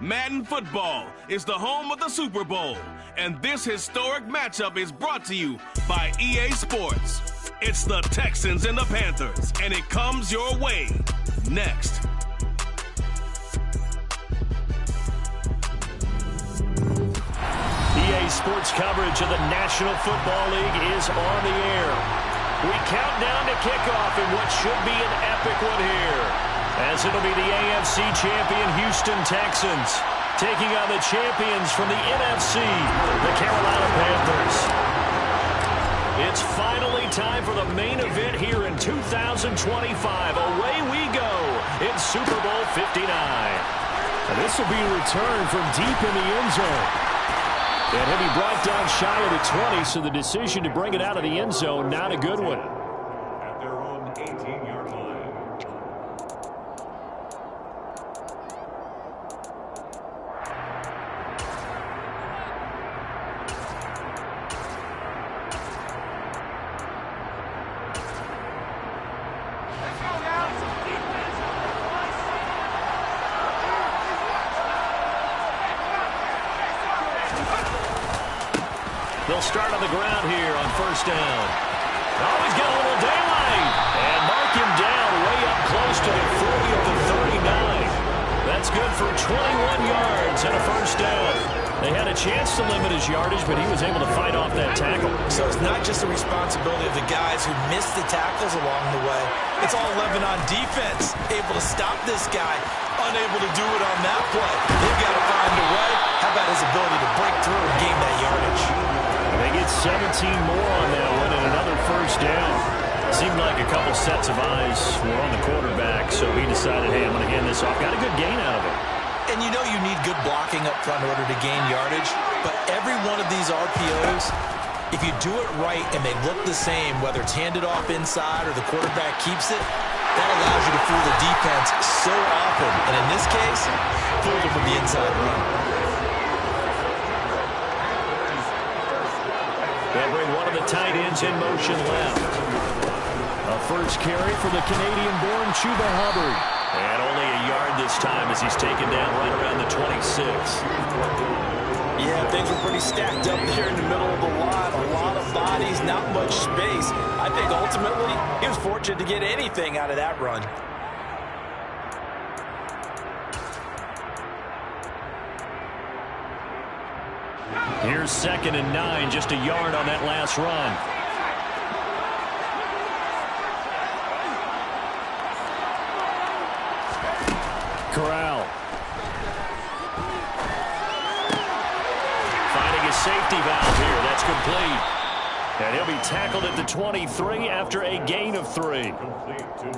Madden football is the home of the Super Bowl, and this historic matchup is brought to you by EA Sports. It's the Texans and the Panthers, and it comes your way next. EA Sports coverage of the National Football League is on the air. We count down to kickoff in what should be an epic one here, as it'll be the AFC champion Houston Texans taking on the champions from the NFC, the Carolina Panthers. It's finally time for the main event here in 2025. Away we go in Super Bowl 59. And this will be a return from deep in the end zone. And he'll be brought down shy of the 20, so the decision to bring it out of the end zone, not a good one. At their own 18-yard line. They'll start on the ground here on first down. Oh, he's got a little daylight. And mark him down way up close to the 40 of the 39. That's good for 21 yards and a first down. They had a chance to limit his yardage, but he was able to fight off that tackle. So it's not just the responsibility of the guys who missed the tackles along the way. It's all Lebanon defense, able to stop this guy, unable to do it on that play. They've got to find a way. How about his ability to break through and gain that yardage? They get 17 more on that one and another first down. Seemed like a couple sets of eyes were on the quarterback, so he decided, hey, I'm going to hand this off. Got a good gain out of it. And you know you need good blocking up front in order to gain yardage, but every one of these RPOs, if you do it right and they look the same, whether it's handed off inside or the quarterback keeps it, that allows you to fool the defense so often. And in this case, fooled them with the inside run. They'll bring one of the tight ends in motion left. A first carry for the Canadian-born Chuba Hubbard. And only a yard this time as he's taken down right around the 26. Yeah, things were pretty stacked up there in the middle of the line. A lot of bodies, not much space. I think ultimately he was fortunate to get anything out of that run. Here's 2nd and 9, just a yard on that last run. Corral. Finding his safety valve here. That's complete. And he'll be tackled at the 23 after a gain of 3.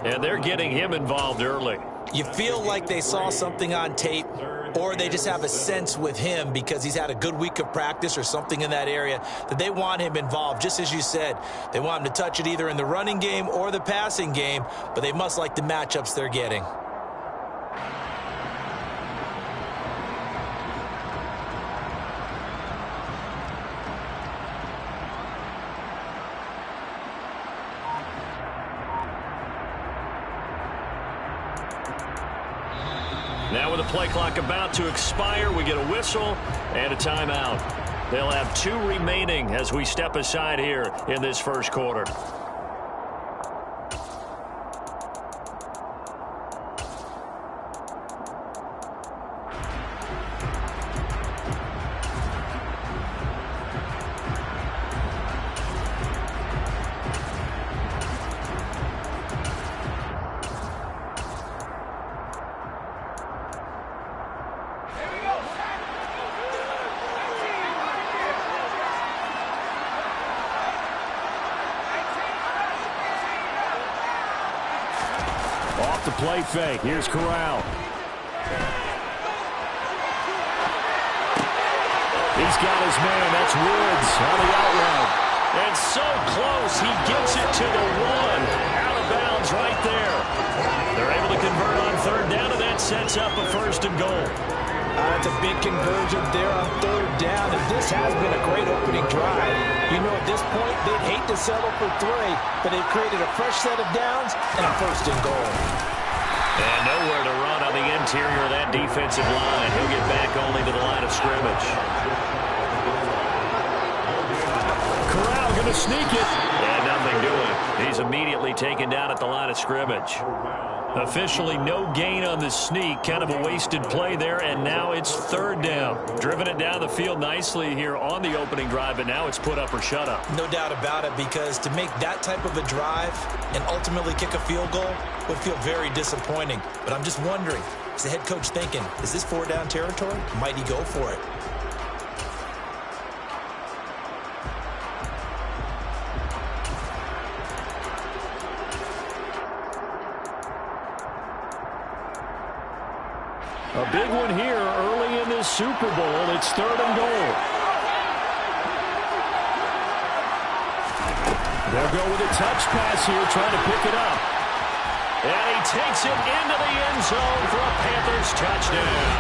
And they're getting him involved early. You feel like they saw something on tape, or they just have a sense with him because he's had a good week of practice or something in that area that they want him involved. Just as you said, they want him to touch it either in the running game or the passing game, but they must like the matchups they're getting. Now with the play clock about to expire, we get a whistle and a timeout. They'll have 2 remaining as we step aside here in this first quarter. Off the play fake. Here's Corral. He's got his man. That's Woods on the out route. And so close, he gets it to the 1. Out of bounds right there. They're able to convert on 3rd down, and that sets up a 1st and goal. That's a big conversion there on 3rd down, and this has been a great opening drive. You know, at this point, they'd hate to settle for 3, but they've created a fresh set of downs and a 1st and goal. And nowhere to run on the interior of that defensive line. He'll get back only to the line of scrimmage. Corral going to sneak it. And nothing doing. He's immediately taken down at the line of scrimmage. Officially no gain on the sneak. Kind of a wasted play there, and now it's third down. Driven it down the field nicely here on the opening drive, and now it's put up or shut up. No doubt about it, because to make that type of a drive and ultimately kick a field goal would feel very disappointing. But I'm just wondering, is the head coach thinking, is this four-down territory? Might he go for it? A big one here early in this Super Bowl. It's third and goal. They'll go with a touch pass here, trying to pick it up. And he takes it into the end zone for a Panthers touchdown.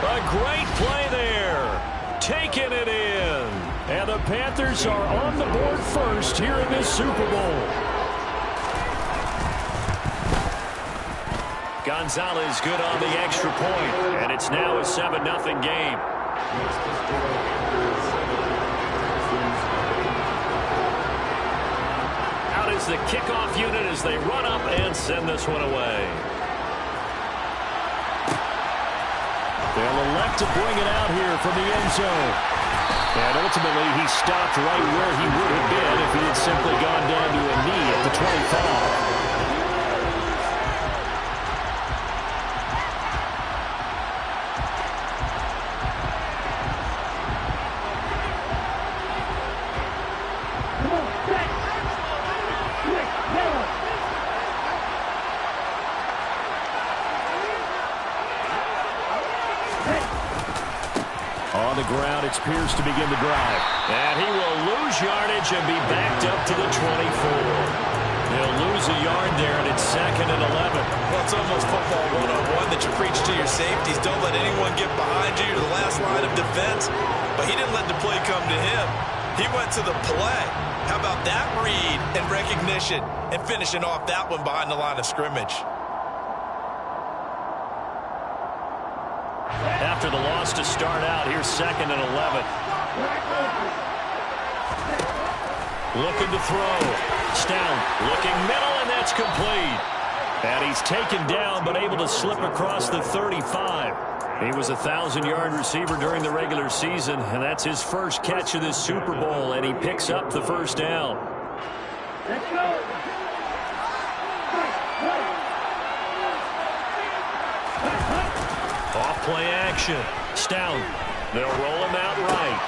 A great play there. Taking it in. And the Panthers are on the board first here in this Super Bowl. Gonzalez good on the extra point, and it's now a 7-0 game. Out is the kickoff unit as they run up and send this one away. They'll elect to bring it out here from the end zone. And ultimately, he stopped right where he would have been if he had simply gone down to a knee at the 25. It's Pierce to begin the drive. And he will lose yardage and be backed up to the 24. They'll lose a yard there, and it's 2nd and 11. Well, it's almost football 101 that you preach to your safeties. Don't let anyone get behind you. You're the last line of defense. But he didn't let the play come to him. He went to the play. How about that read and recognition and finishing off that one behind the line of scrimmage? After the loss to start out, here's 2nd and 11. Looking to throw. Stout looking middle, and that's complete. And he's taken down, but able to slip across the 35. He was a 1,000-yard receiver during the regular season, and that's his first catch of this Super Bowl, and he picks up the first down. Let's go. Off-play action. Stout. They'll roll him out right.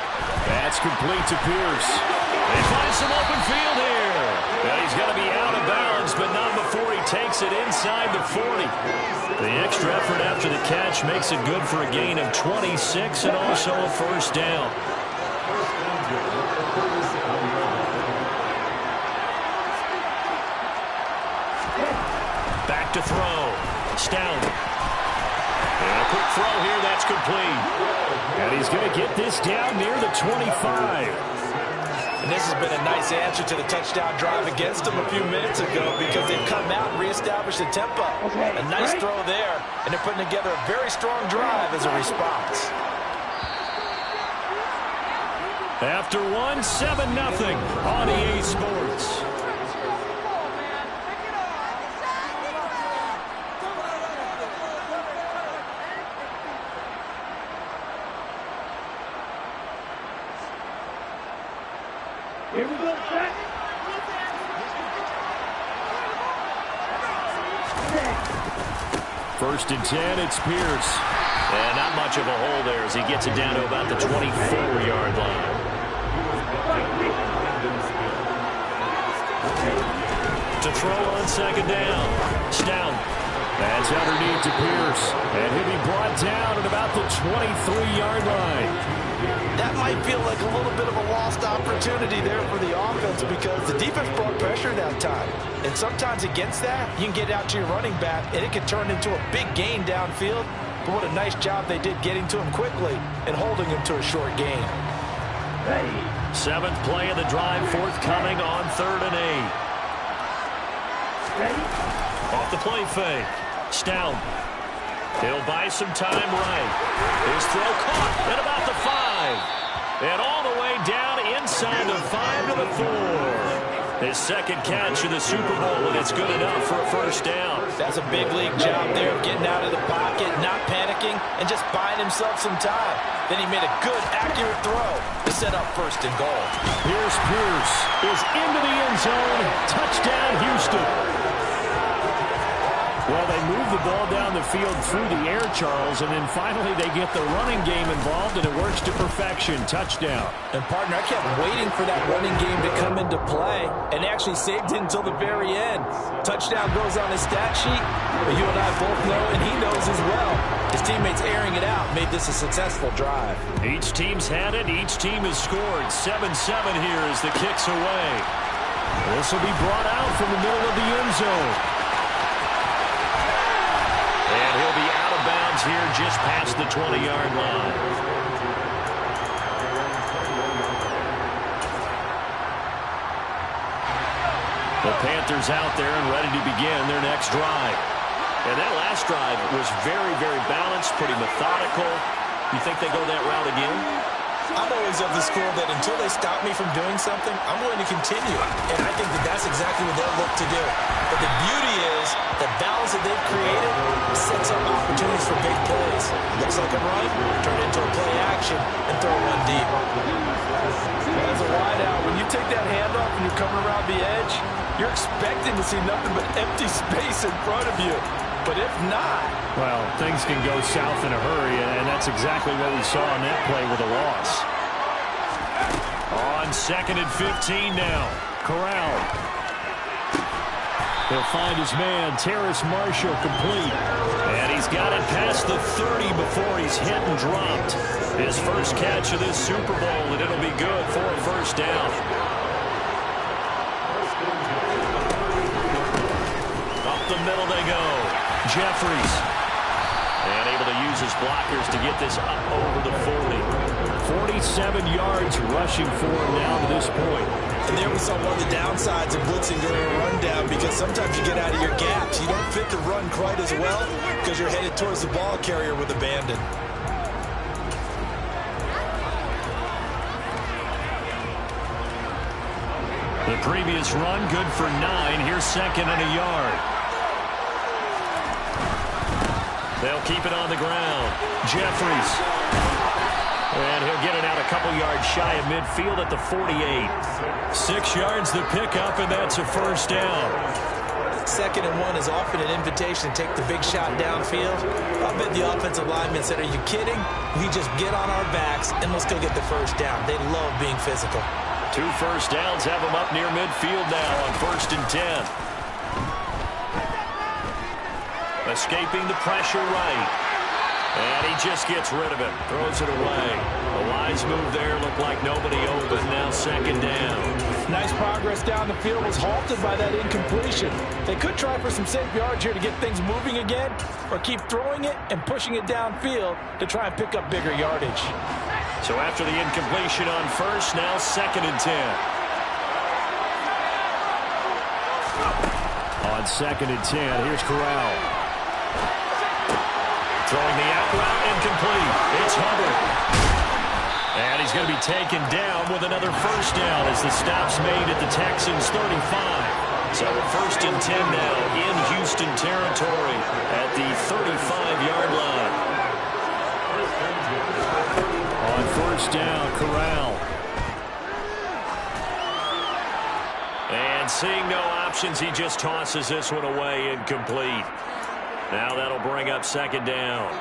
That's complete to Pierce. They find some open field here. And he's going to be out of bounds, but not before he takes it inside the 40. The extra effort after the catch makes it good for a gain of 26 and also a first down. Back to throw. Stout. And a quick throw here, that's complete. And he's going to get this down near the 25. And this has been a nice answer to the touchdown drive against them a few minutes ago, because they've come out and reestablished the tempo. A nice throw there, and they're putting together a very strong drive as a response. After one, 7-0 on EA Sports. Here we go, set. First and 10, it's Pierce. And not much of a hole there as he gets it down to about the 24-yard line. To throw on 2nd down. Stout. That's underneath to Pierce. And he'll be brought down at about the 23-yard line. That might feel like a little bit of a lost opportunity there for the offense, because the defense brought pressure that time. And sometimes against that, you can get out to your running back, and it can turn into a big gain downfield. But what a nice job they did getting to him quickly and holding him to a short gain. Ready. 7th play of the drive, forthcoming on 3rd and 8. Ready. Off the play fake. Stout. He'll buy some time right. His throw caught at about the 5. And all the way down inside the 5 to the 4. His second catch of the Super Bowl, and it's good enough for a first down. That's a big league job there of getting out of the pocket, not panicking, and just buying himself some time. Then he made a good, accurate throw to set up first and goal. Here's Pierce is into the end zone. Touchdown, Houston. Well, they move the ball down the field through the air, Charles, and then finally they get the running game involved, and it works to perfection. Touchdown. And, partner, I kept waiting for that running game to come into play and actually saved it until the very end. Touchdown goes on his stat sheet, but you and I both know, and he knows as well, his teammates airing it out made this a successful drive. Each team's had it. Each team has scored. 7-7 here as the kick's away. This will be brought out from the middle of the end zone. And he'll be out of bounds here just past the 20-yard line. The Panthers out there and ready to begin their next drive. And that last drive was very, very balanced, pretty methodical. You think they go that route again? I'm always of the school that until they stop me from doing something, I'm going to continue. And I think that that's exactly what they'll look to do. But the beauty is the balance that they've created sets up opportunities for big plays. Looks like a run, turn into a play action, and throw one deep. As a wideout, when you take that handoff and you're coming around the edge, you're expecting to see nothing but empty space in front of you. But if not, well, things can go south in a hurry, and that's exactly what we saw on that play with a loss. On 2nd and 15 now. Corral. He'll find his man, Terrace Marshall, complete. And he's got it past the 30 before he's hit and dropped. His first catch of this Super Bowl, and it'll be good for a first down. Up the middle they go. Jeffries. And able to use his blockers to get this up over the 40. 47 yards rushing for him now to this point. And there we saw one of the downsides of blitzing during a rundown, because sometimes you get out of your gaps. You don't fit the run quite as well because you're headed towards the ball carrier with abandon. The previous run good for 9. Here's 2nd and a yard. They'll keep it on the ground. Jeffries. And he'll get it out a couple yards shy of midfield at the 48. 6 yards the pickup, and that's a first down. 2nd and 1 is often an invitation to take the big shot downfield. I bet the offensive lineman said, are you kidding? We just get on our backs and let's go get the first down. They love being physical. 2 first downs have them up near midfield now on 1st and 10. Escaping the pressure right. And he just gets rid of it. Throws it away. A wise move there. Looked like nobody open. Now 2nd down. Nice progress down the field was halted by that incompletion. They could try for some safe yards here to get things moving again, or keep throwing it and pushing it downfield to try and pick up bigger yardage. So after the incompletion on 1st, now 2nd and 10. On 2nd and 10, here's Corral. Throwing the out route, incomplete. It's Hubbard. And he's going to be taken down with another first down as the stop's made at the Texans' 35. So a 1st and 10 now in Houston territory at the 35-yard line. On 1st down, Corral. And seeing no options, he just tosses this one away, incomplete. Now that'll bring up 2nd down.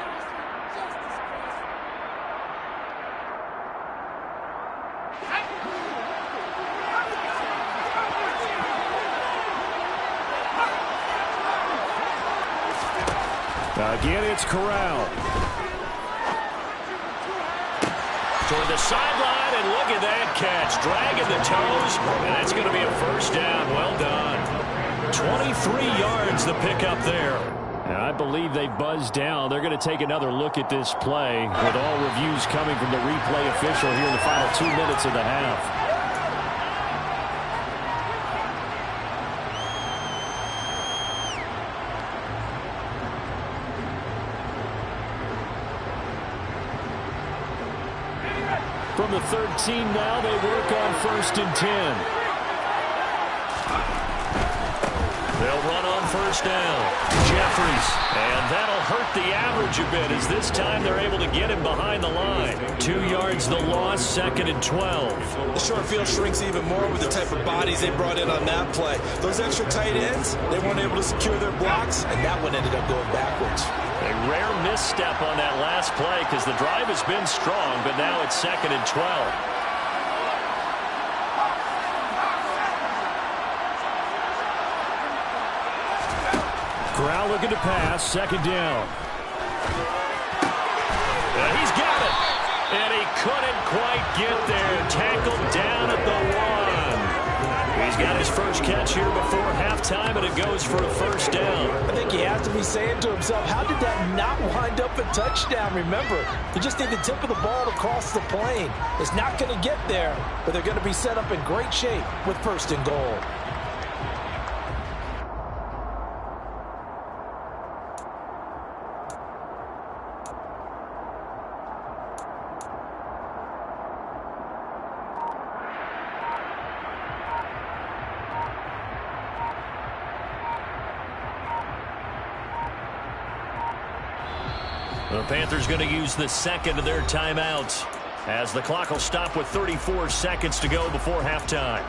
Again, it's Corral. Toward the sideline, and look at that catch. Dragging the toes, and it's going to be a first down. Well done. 23 yards the pickup there. And I believe they buzzed down. They're going to take another look at this play with all reviews coming from the replay official here in the final 2 minutes of the half. From the 13 now, they work on 1st and 10. They'll run on 1st down. Jeffries. And that'll hurt the average a bit as this time they're able to get him behind the line. 2 yards the loss, 2nd and 12. The short field shrinks even more with the type of bodies they brought in on that play. Those extra tight ends, they weren't able to secure their blocks, and that one ended up going backwards. A rare misstep on that last play because the drive has been strong, but now it's 2nd and 12. Corral looking to pass, 2nd down. And he's got it. And he couldn't quite get there. Tackled down at the 1. He's got his first catch here before halftime, and it goes for a 1st down. I think he has to be saying to himself, how did that not wind up a touchdown? Remember, you just need the tip of the ball to cross the plane. It's not going to get there, but they're going to be set up in great shape with 1st and goal. The Panthers going to use the 2nd of their timeouts as the clock will stop with 34 seconds to go before halftime.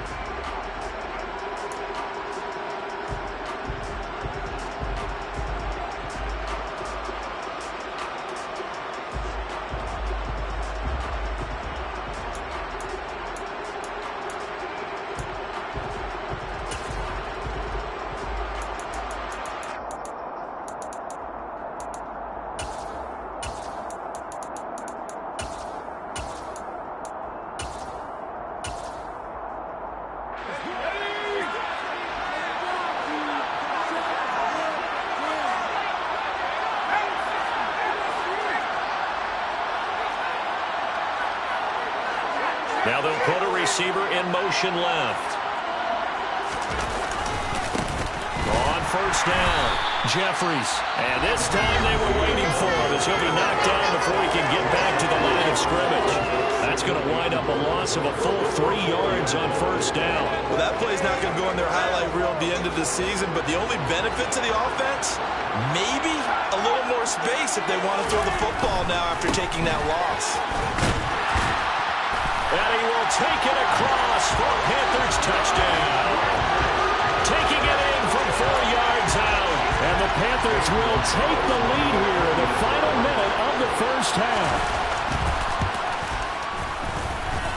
Now they'll put a receiver in motion left. On 1st down, Jeffries. And this time they were waiting for him as he'll be knocked down before he can get back to the line of scrimmage. That's going to wind up a loss of a full 3 yards on 1st down. Well, that play's not going to go in their highlight reel at the end of the season, but the only benefit to the offense, maybe a little more space if they want to throw the football now after taking that loss. And he will take it across for a Panthers touchdown. Taking it in from 4 yards out. And the Panthers will take the lead here in the final minute of the 1st half.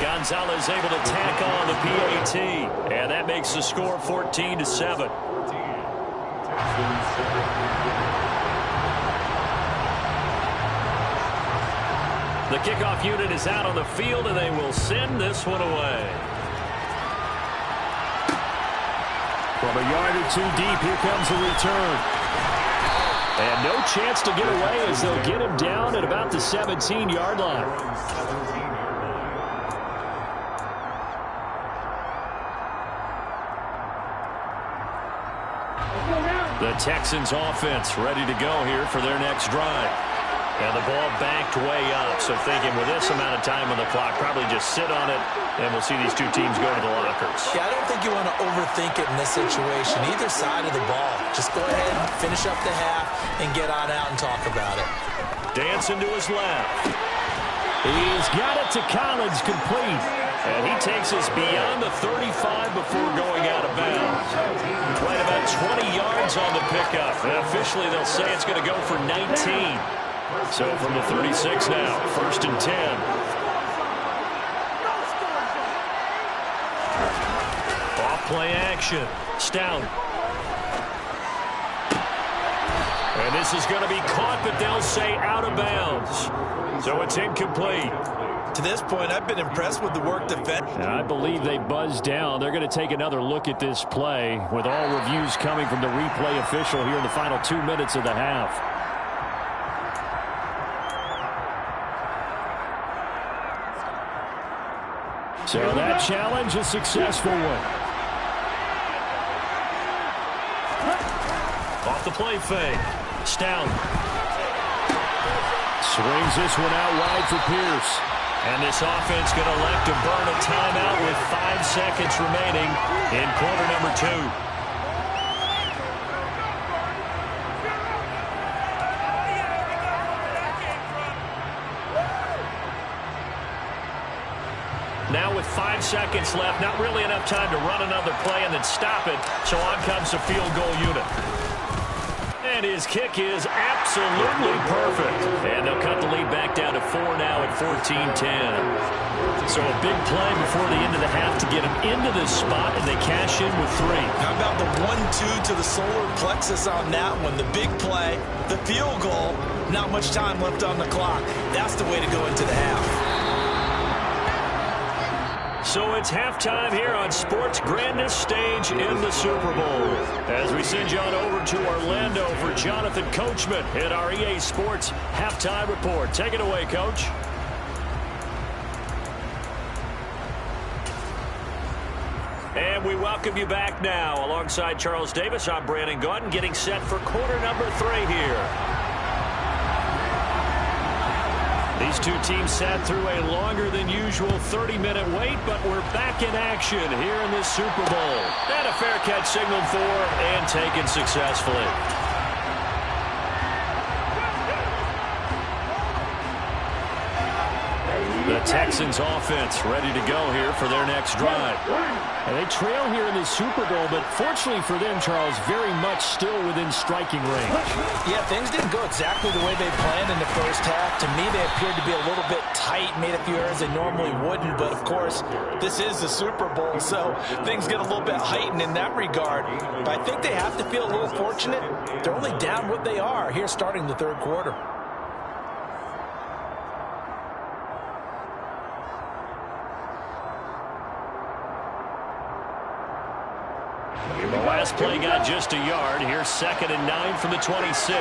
Gonzalez able to tack on the PAT. And that makes the score 14-7. The kickoff unit is out on the field, and they will send this one away. From a yard or 2 deep, here comes the return. And no chance to get away as they'll get him down at about the 17-yard line. The Texans offense ready to go here for their next drive. And the ball backed way up, so thinking with this amount of time on the clock, probably just sit on it, and we'll see these two teams go to the lockers. Yeah, I don't think you want to overthink it in this situation, either side of the ball. Just go ahead and finish up the half and get on out and talk about it. Dancing to his left. He's got it to Collins, complete. And he takes us beyond the 35 before going out of bounds. Right about 20 yards on the pickup. And officially they'll say it's going to go for 19. So from the 36 now, 1st and 10. Off play action. Stout. And this is going to be caught, but they'll say out of bounds. So it's incomplete. To this point, I've been impressed with the work defensively. I believe they buzzed down. They're going to take another look at this play with all reviews coming from the replay official here in the final 2 minutes of the half. So that challenge, a successful one. Off the play fake. Stout. Swings this one out wide for Pierce. And this offense going to elect to burn a timeout with 5 seconds remaining in quarter number 2. Now with 5 seconds left, not really enough time to run another play and then stop it. So on comes the field goal unit. And his kick is absolutely perfect. And they'll cut the lead back down to 4 now at 14-10. So a big play before the end of the half to get him into this spot, and they cash in with 3. How about the 1-2 to the solar plexus on that one? The big play, the field goal, not much time left on the clock. That's the way to go into the half. So it's halftime here on sports' grandest stage in the Super Bowl. As we send you on over to Orlando for Jonathan Coachman at our EA Sports Halftime Report. Take it away, Coach. And we welcome you back now. Alongside Charles Davis, I'm Brandon Gaudin, getting set for quarter number 3 here. These two teams sat through a longer than usual 30-minute wait, but we're back in action here in this Super Bowl. And a fair catch signaled for and taken successfully. The Texans offense ready to go here for their next drive. And they trail here in the Super Bowl, but fortunately for them, Charles, very much still within striking range. Yeah, things didn't go exactly the way they planned in the first half. To me, they appeared to be a little bit tight, made a few errors they normally wouldn't. But, of course, this is the Super Bowl, so things get a little bit heightened in that regard. But I think they have to feel a little fortunate. They're only down what they are here starting the third quarter. The last play got just a yard. Here's 2nd and 9 from the 26.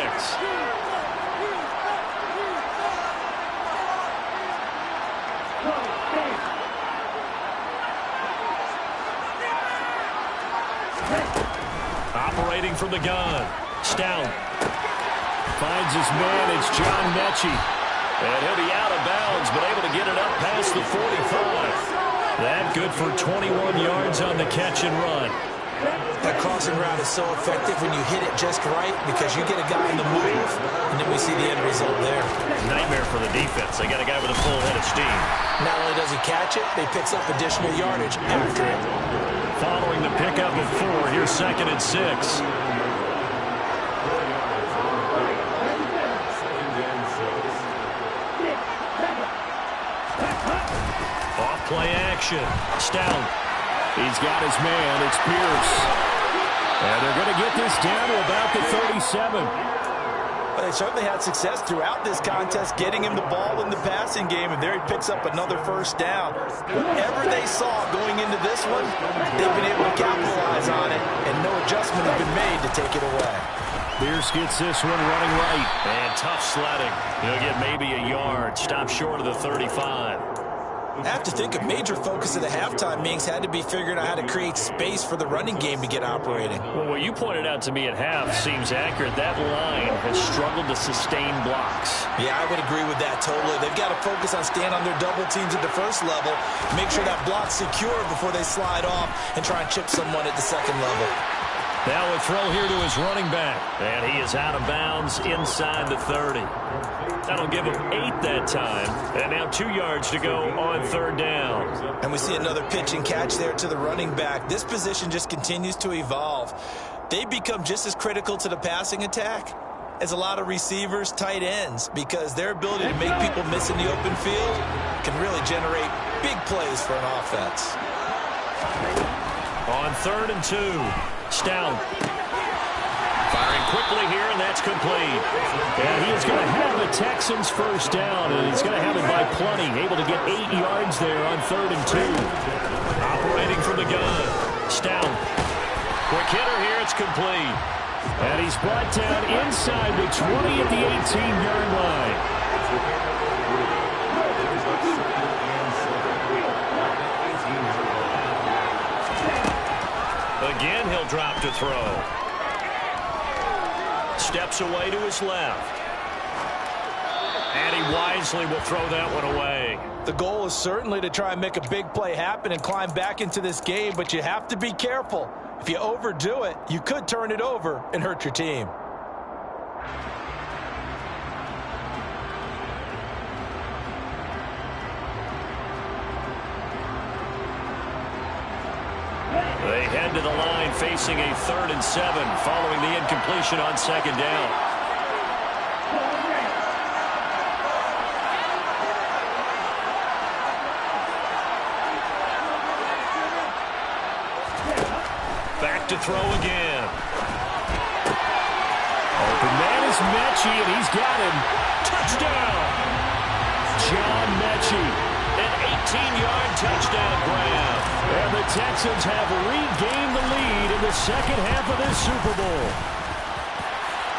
Operating from the gun. Stout finds his man. It's John Mechie. And he'll be out of bounds, but able to get it up past the 45. That good for 21 yards on the catch and run. That crossing route is so effective when you hit it just right because you get a guy in the move, and then we see the end result there. Nightmare for the defense. They got a guy with a full head of steam. Not only does he catch it, he picks up additional yardage after it. Following the pickup of 4, here's 2nd and 6. Off play action. Stout. He's got his man. It's Pierce. And they're going to get this down to about the 37. Well, they certainly had success throughout this contest getting him the ball in the passing game, and there he picks up another first down. Whatever they saw going into this one, they've been able to capitalize on it, and no adjustment has been made to take it away. Pierce gets this one running right. And tough sledding. He'll get maybe a yard. Stop short of the 35. I have to think a major focus of the halftime meetings had to be figuring out how to create space for the running game to get operating. Well, what you pointed out to me at half seems accurate. That line has struggled to sustain blocks. Yeah, I would agree with that totally. They've got to focus on staying on their double teams at the first level, make sure that block's secure before they slide off and try and chip someone at the second level. Now a throw here to his running back. And he is out of bounds inside the 30. That'll give him 8 that time. And now 2 yards to go on 3rd down. And we see another pitch and catch there to the running back. This position just continues to evolve. They become just as critical to the passing attack as a lot of receivers, tight ends, because their ability to make people miss in the open field can really generate big plays for an offense. On 3rd and 2, Stout. Firing quickly here, and that's complete. And he is going to have the Texans first down, and he's going to have it by plenty. Able to get 8 yards there on 3rd and 2. Operating from the gun. Stout. Quick hitter here, it's complete. And he's brought down inside the 20 at the 18-yard line. Again, he'll drop to throw. Steps away to his left. And he wisely will throw that one away. The goal is certainly to try and make a big play happen and climb back into this game, but you have to be careful. If you overdo it, you could turn it over and hurt your team. They head to the line facing a 3rd and 7 following the incompletion on 2nd down. Back to throw again. Open man is Mechie, and he's got him. Touchdown! John Mechie, an 18-yard touchdown grab. And the Texans have regained the lead in the second half of this Super Bowl.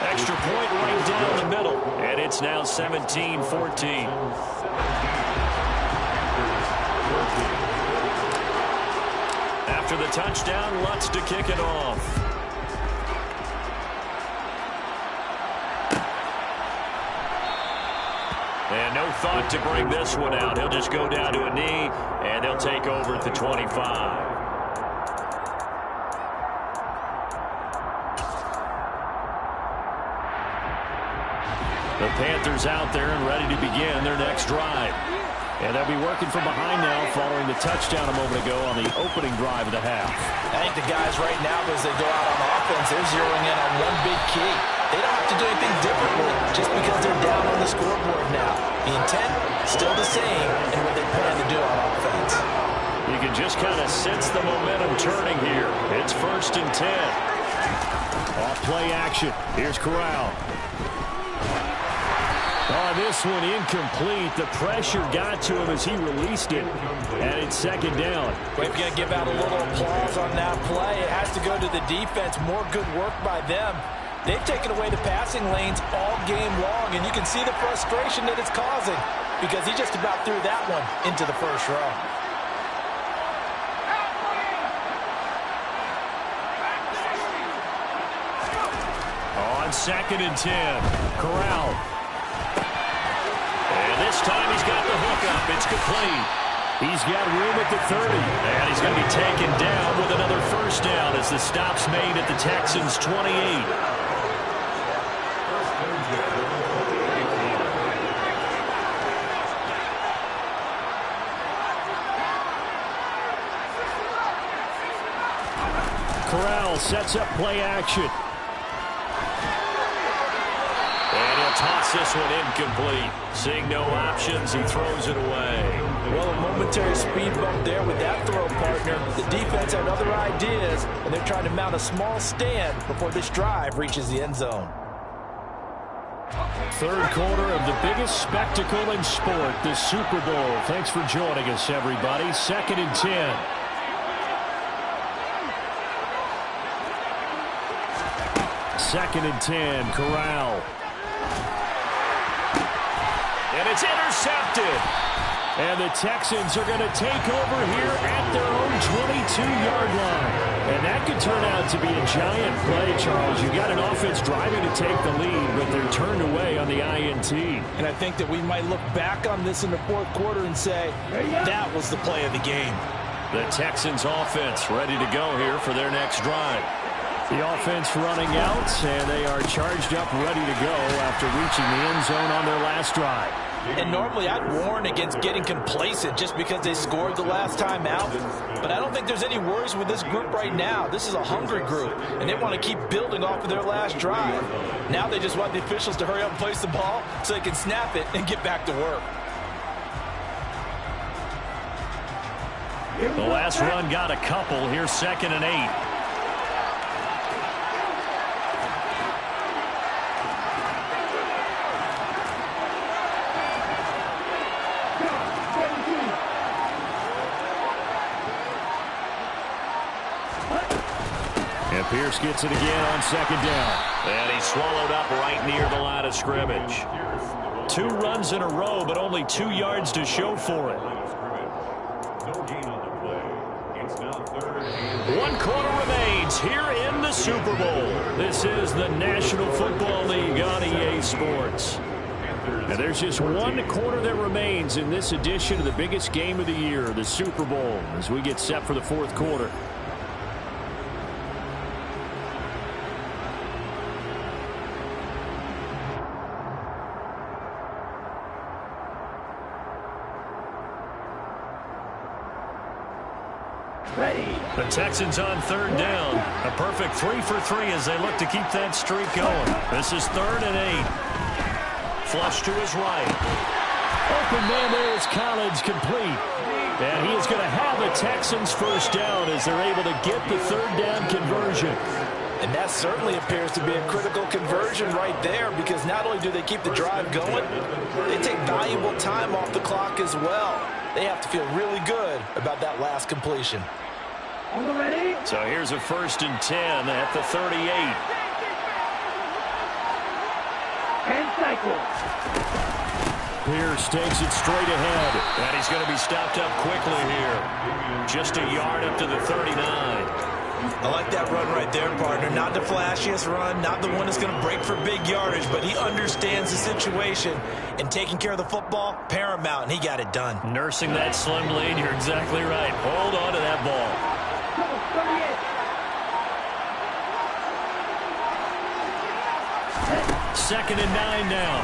Extra point right down the middle, and it's now 17-14. After the touchdown, Lutz to kick it off. And no thought to bring this one out. He'll just go down to a knee, and they'll take over at the 25. The Panthers out there and ready to begin their next drive. And they'll be working from behind now following the touchdown a moment ago on the opening drive of the half. I think the guys right now, as they go out on offense, they're zeroing in on one big key. They don't have to do anything differently just because they're down on the scoreboard now. The intent, still the same, and what they plan to do on offense. You can just kind of sense the momentum turning here. It's 1st and 10. Off play action. Here's Corral. Oh, this one incomplete. The pressure got to him as he released it. And it's 2nd down. We're going to give out a little applause on that play. It has to go to the defense. More good work by them. They've taken away the passing lanes all game long, and you can see the frustration that it's causing because he just about threw that one into the first row. On 2nd and 10, Corral. And this time he's got the hook up. It's complete. He's got room at the 30. And he's going to be taken down with another 1st down as the stop's made at the Texans' 28. Corral sets up play action. And he'll toss this one incomplete. Seeing no options, he throws it away. Well, a momentary speed bump there with that throw, partner. The defense had other ideas, and they're trying to mount a small stand before this drive reaches the end zone. 3rd quarter of the biggest spectacle in sport, the Super Bowl. Thanks for joining us, everybody. 2nd and 10. Second and 10, Corral. And it's intercepted. And the Texans are going to take over here at their own 22-yard line. And that could turn out to be a giant play, Charles. You got an offense driving to take the lead, but they're turned away on the INT. And I think that we might look back on this in the 4th quarter and say, that was the play of the game. The Texans offense ready to go here for their next drive. The offense running out, and they are charged up, ready to go after reaching the end zone on their last drive. And normally I'd warn against getting complacent just because they scored the last time out. But I don't think there's any worries with this group right now. This is a hungry group, and they want to keep building off of their last drive. Now they just want the officials to hurry up and place the ball so they can snap it and get back to work. The last run got a couple. Here's 2nd and 8. And Pierce gets it again on 2nd down. And he's swallowed up right near the line of scrimmage. 2 runs in a row, but only 2 yards to show for it. No gain on the play. It's now 3rd and 1 quarter remains here in the Super Bowl. This is the National Football League on EA Sports. And there's just one quarter that remains in this edition of the biggest game of the year, the Super Bowl, as we get set for the fourth quarter. The Texans on third down. A perfect 3 for 3 as they look to keep that streak going. This is 3rd and 8. Flush to his right. Open man there is Collins, complete. And he is going to have the Texans first down as they're able to get the third down conversion. And that certainly appears to be a critical conversion right there, because not only do they keep the drive going, they take valuable time off the clock as well. They have to feel really good about that last completion. So here's a 1st and 10 at the 38. And cycle. Pierce takes it straight ahead. And he's going to be stopped up quickly here. Just a yard up to the 39. I like that run right there, partner. Not the flashiest run, not the one that's going to break for big yardage, but he understands the situation, and taking care of the football, paramount, and he got it done. Nursing that slim lead, you're exactly right. Hold on to that ball. 2nd and 9 now.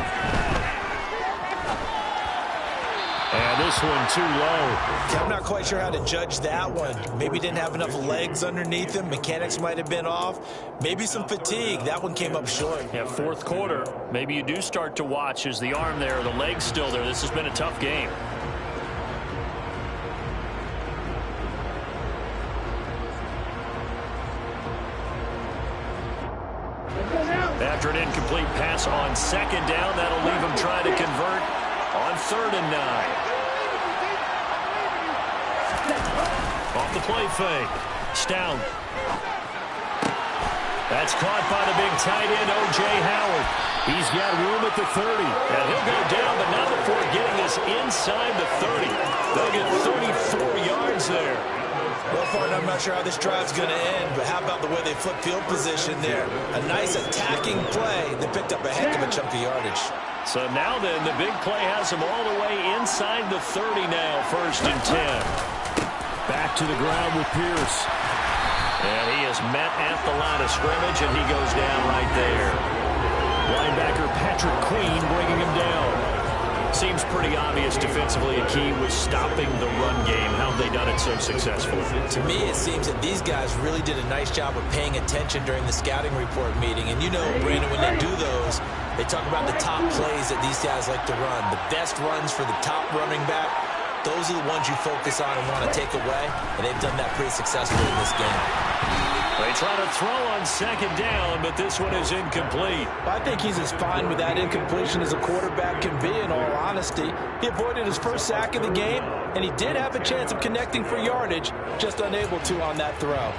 And this one too low. I'm not quite sure how to judge that one. Maybe didn't have enough legs underneath him. Mechanics might have been off. Maybe some fatigue. That one came up short. Yeah, fourth quarter. Maybe you do start to watch as the arm there, the leg's still there. This has been a tough game. After an incomplete pass on 2nd down, that'll leave him trying to convert on 3rd and 9. Off the play fake. Stout. That's caught by the big tight end, O.J. Howard. He's got room at the 30. And he'll go down, but not before getting this inside the 30. They'll get 34 yards there. Well, partner, I'm not sure how this drive's going to end, but how about the way they flip field position there? A nice attacking play that picked up a heck of a chunk of yardage. So now then, the big play has him all the way inside the 30 now, 1st and 10. Back to the ground with Pierce. And he is met at the line of scrimmage, and he goes down right there. Linebacker Patrick Queen bringing him down. Seems pretty obvious defensively a key was stopping the run game. How have they done it so successfully? To me, it seems that these guys really did a nice job of paying attention during the scouting report meeting. And you know, Brandon, when they do those, they talk about the top plays that these guys like to run. The best runs for the top running back, those are the ones you focus on and want to take away. And they've done that pretty successfully in this game. They try to throw on 2nd down, but this one is incomplete. I think he's as fine with that incompletion as a quarterback can be, in all honesty. He avoided his first sack of the game, and he did have a chance of connecting for yardage, just unable to on that throw.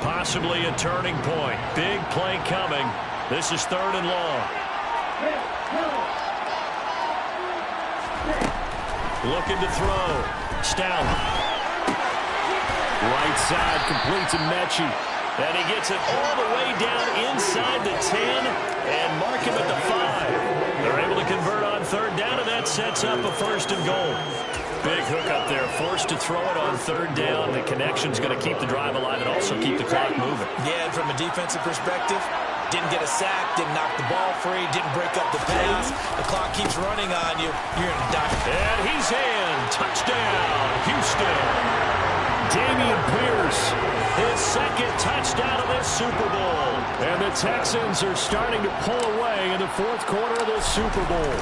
Possibly a turning point. Big play coming. This is 3rd and long. Looking to throw. Stout. Right side completes to Mechie. And he gets it all the way down inside the 10 and mark him at the 5. They're able to convert on 3rd down, and that sets up a 1st and goal. Big hook up there, forced to throw it on 3rd down. The connection's going to keep the drive alive and also keep the clock moving. Yeah, and from a defensive perspective, didn't get a sack, didn't knock the ball free, didn't break up the pass. The clock keeps running on you. You're in a dime. And he's in. Touchdown, Houston. Dameon Pierce, his 2nd touchdown of this Super Bowl. And the Texans are starting to pull away in the 4th quarter of this Super Bowl.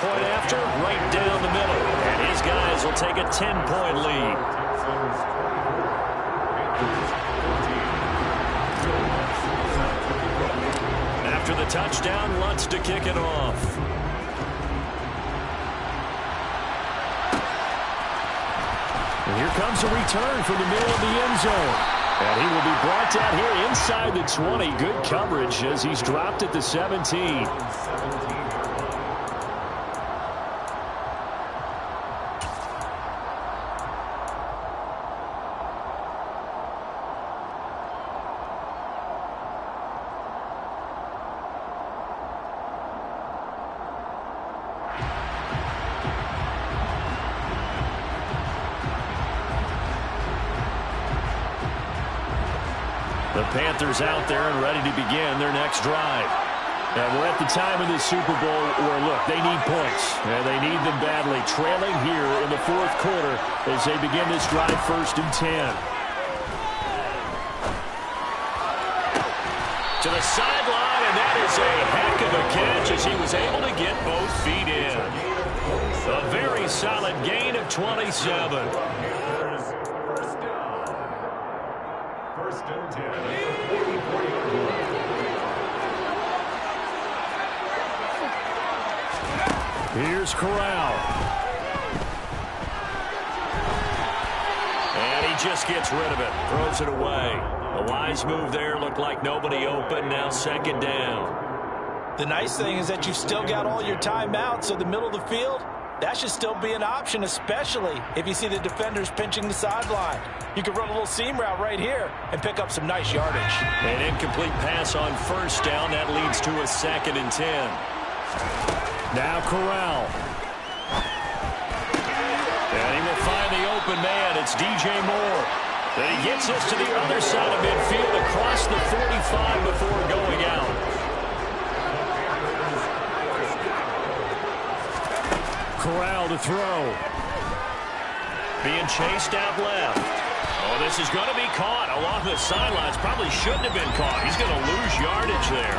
Point after, right down the middle. And his guys will take a 10-point lead. After the touchdown, Lutz to kick it off. And here comes a return from the middle of the end zone. And he will be brought down here inside the 20. Good coverage as he's dropped at the 17. The Panthers out there and ready to begin their next drive. And we're at the time of the Super Bowl where, look, they need points. And they need them badly. Trailing here in the fourth quarter as they begin this drive 1st and 10. To the sideline, and that is a heck of a catch as he was able to get both feet in. A very solid gain of 27. First and 10. Here's Corral. And he just gets rid of it. Throws it away. A wise move there. Looked like nobody open. Now 2nd down. The nice thing is that you've still got all your timeouts, so the middle of the field, that should still be an option, especially if you see the defenders pinching the sideline. You can run a little seam route right here and pick up some nice yardage. An incomplete pass on 1st down. That leads to a 2nd and 10. Now Corral. And he will find the open man. It's DJ Moore. Then he gets us to the other side of midfield across the 45 before going out. Corral to throw. Being chased out left. Oh, this is going to be caught along the sidelines. Probably shouldn't have been caught. He's going to lose yardage there.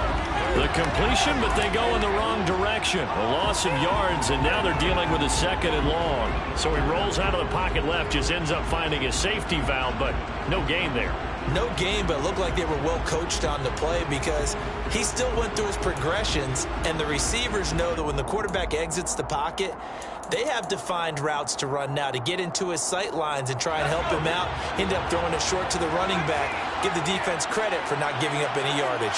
The completion, but they go in the wrong direction. A loss of yards, and now they're dealing with a 2nd and long. So he rolls out of the pocket left, just ends up finding a safety valve, but no gain there. No gain, but it looked like they were well coached on the play because he still went through his progressions, and the receivers know that when the quarterback exits the pocket, they have defined routes to run now to get into his sight lines and try and help him out. End up throwing it short to the running back. Give the defense credit for not giving up any yardage.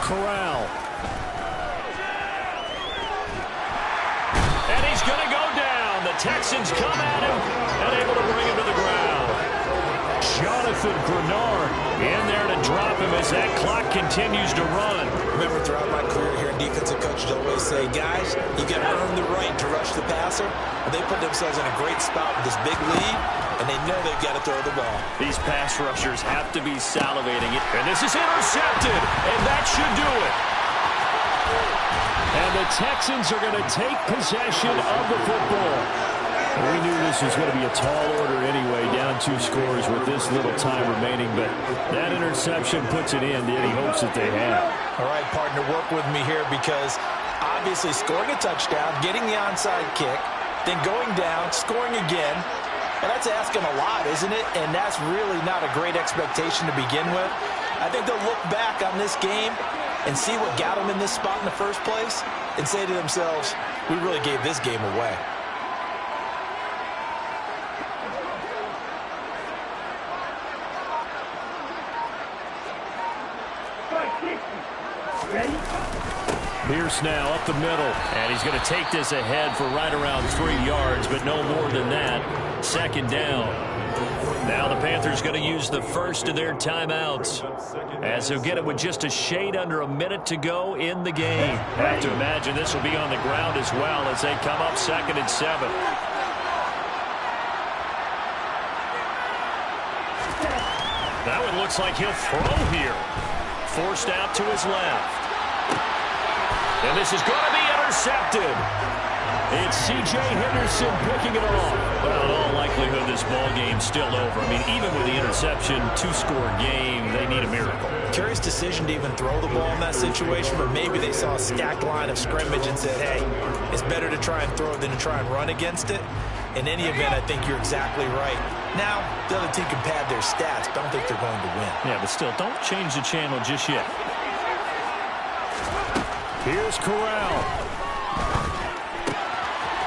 Corral. And he's going to go down. The Texans come at him and able to bring him to the ground. Jonathan Grenard in there to drop him as that clock continues to run. Remember, throughout my career here in defensive coaches always say, guys, you got to earn the right to rush the passer. And they put themselves in a great spot with this big lead, and they know they've got to throw the ball. These pass rushers have to be salivating it. And this is intercepted, and that should do it. And the Texans are going to take possession of the football. We knew this was going to be a tall order anyway, down 2 scores with this little time remaining, but that interception puts it in to any hopes that they have. All right, partner, work with me here because obviously scoring a touchdown, getting the onside kick, then going down, scoring again, well, that's asking a lot, isn't it? And that's really not a great expectation to begin with. I think they'll look back on this game and see what got them in this spot in the first place and say to themselves, we really gave this game away. Pierce now up the middle, and he's going to take this ahead for right around 3 yards, but no more than that. 2nd down. Now the Panthers going to use the first of their timeouts, as they'll get it with just a shade under a minute to go in the game. I have to imagine this will be on the ground as well as they come up 2nd and 7. That one looks like he'll throw here. Forced out to his left. And this is going to be intercepted. It's C.J. Henderson picking it off. Well, in all likelihood, this ball game's still over. I mean, even with the interception, 2-score game, they need a miracle. Curious decision to even throw the ball in that situation, but maybe they saw a stacked line of scrimmage and said, hey, it's better to try and throw than to try and run against it. In any event, I think you're exactly right. Now, the other team can pad their stats, but I don't think they're going to win. Yeah, but still, don't change the channel just yet. Here's Corral.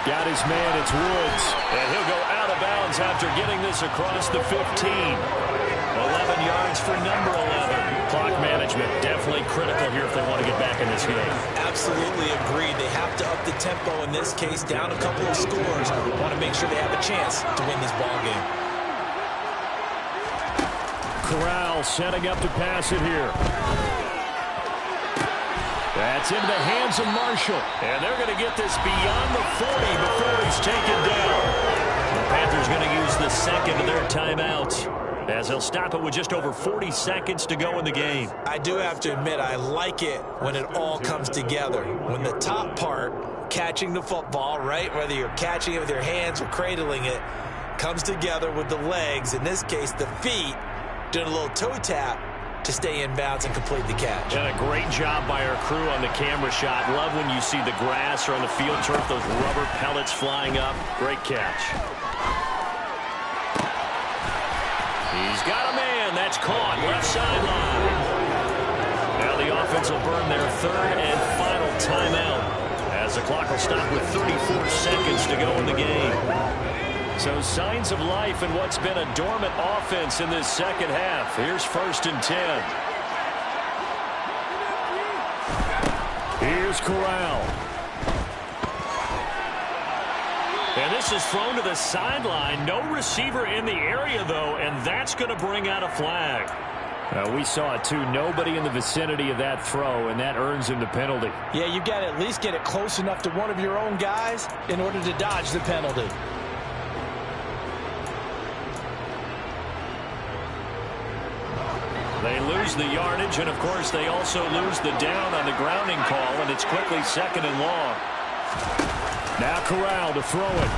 Got his man, it's Woods. And he'll go out of bounds after getting this across the 15. 11 yards for number 11. Clock management definitely critical here if they want to get back in this game. Absolutely agreed. They have to up the tempo in this case, down a couple of scores. Want to make sure they have a chance to win this ball game. Corral setting up to pass it here. That's into the hands of Marshall. And they're going to get this beyond the 40 before he's taken down. The Panthers going to use the second of their timeouts, as they'll stop it with just over 40 seconds to go in the game. I do have to admit, I like it when it all comes together. When the top part, catching the football, right, whether you're catching it with your hands or cradling it, comes together with the legs, in this case the feet, doing a little toe tap to stay in bounds and complete the catch. And a great job by our crew on the camera shot. Love when you see the grass or on the field turf, those rubber pellets flying up. Great catch. He's got a man. That's caught. Left sideline. Now the offense will burn their third and final timeout, as the clock will stop with 34 seconds to go in the game. So signs of life in what's been a dormant offense in this second half. Here's 1st and 10. Here's Corral. And this is thrown to the sideline. No receiver in the area, though, and that's going to bring out a flag. We saw it, too. Nobody in the vicinity of that throw, and that earns him the penalty. Yeah, you've got to at least get it close enough to one of your own guys in order to dodge the penalty. They lose the yardage, and, of course, they also lose the down on the grounding call, and it's quickly 2nd and long. Now Corral to throw it.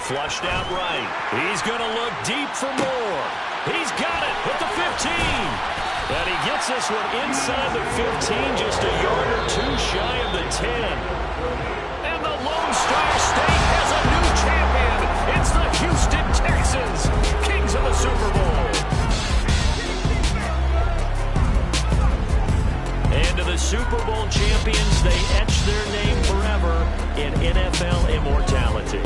Flushed out right. He's going to look deep for more. He's got it at the 15. And he gets this one inside the 15, just a yard or two shy of the 10. And the Lone Star State has a new champion. It's the Houston Texans, kings of the Super Bowl. And to the Super Bowl champions, they etch their name forever in NFL immortality.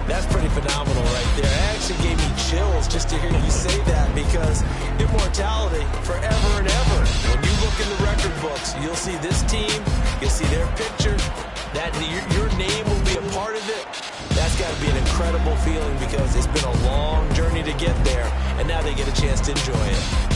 That's pretty phenomenal right there. It actually gave me chills just to hear you say that, because immortality forever and ever. When you look in the record books, you'll see this team, you'll see their picture, that your name will be a part of it. That's got to be an incredible feeling, because it's been a long journey to get there, and now they get a chance to enjoy it.